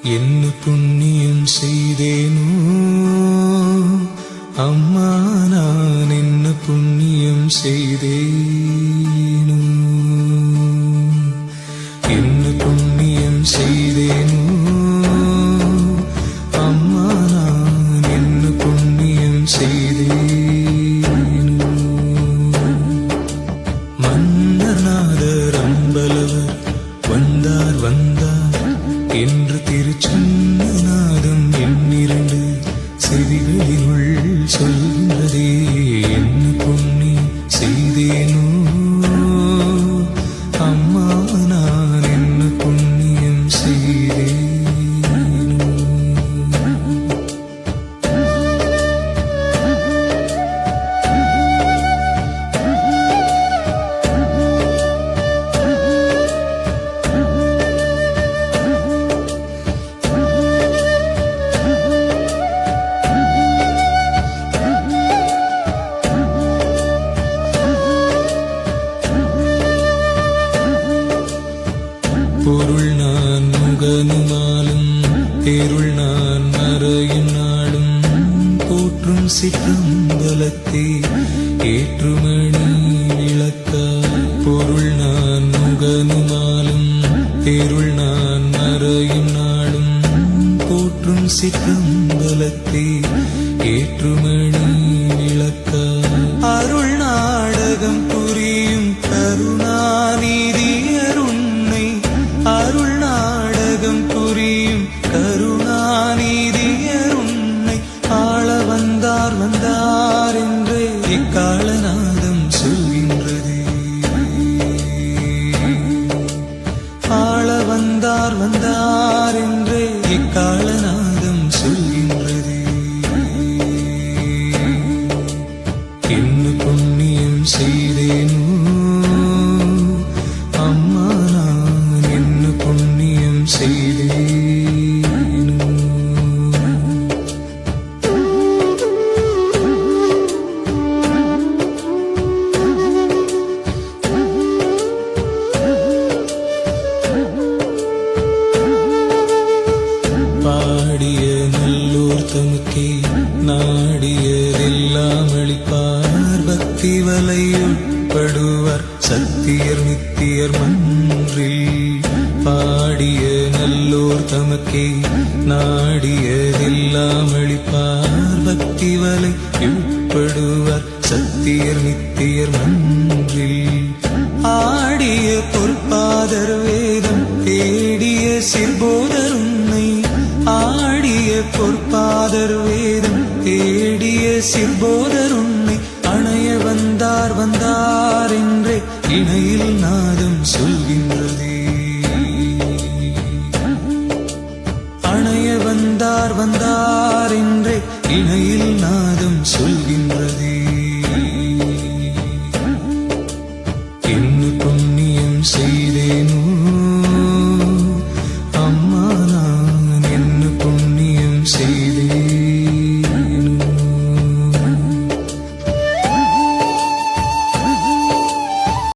என்ன புண்ணியம் செய்தேனோ அம்மா, நான் என்ன புண்ணியம் செய்தேனோ, என்ன புண்ணியம் செய்தேனோ அம்மா, நான் என்ன புண்ணியம் செய்தேனோ. மன்னநாதர் அம்பலவர் வந்தார் வந்தார் என்று திருச்சன்னநாதம் என்னிரண்டு செவிகளினுள் சொல்கின்றதே. என்ன புண்ணியம் செய்தேனோ அம்மா, நான் என்ன புண்ணியம் செய்தேனோ. பொருள் நான் முகனுமாலும் தேருள் நான் மறையும் நாளும் போற்றும் சிற்றம்பலத்தே ஏற்றுமணி விளக்கா. பொருள் நான் முகனுமாலும் தேருள் நான் மறையும் நாளும் போற்றும் சிற்றம்பலத்தே ஏற்றுமணி விளக்கா. அருள் நாடகம் புரியும் கருணாநிதியர் உன்னை, அருள் நாடகம் புரியும் கருணாநிதியர் உன்னை ஆள வந்தார் வந்தார் என்று இக்காலநாதம் சொல்கின்றது. ஆள வந்தார் வந்தார் என்று இக்காலநாதம் சொல்கின்றது. என்ன புண்ணியம் செய்தேனோ அம்மா, நான் என்ன புண்ணியம் செய்தேனோ. பாடிய நல்லோர் தமக்கே நாடியதெல்லாம் அளிப்பார். பக்தி வலையுட்படுவார் சத்தியர் நித்தியர் மன்றில். பாடிய நல்லோர் தமக்கே நாடியதெல்லாம் அளிப்பார். பக்தி வலையுட்படுவார் சத்தியர் நித்தியர் மன்றில். ஆடிய பொற்பாதர் வேதம் தேடிய சிற்போதர் உன்னை, ஆடிய பொற்பாதர் வேதம் தேடிய சிற்போதர் உன்னை அணைய வந்தார் வந்தார் என்றே இணையில் நாதம் சொல்கின்றதே. அணைய வந்தார் வந்தார் என்றே இணையில்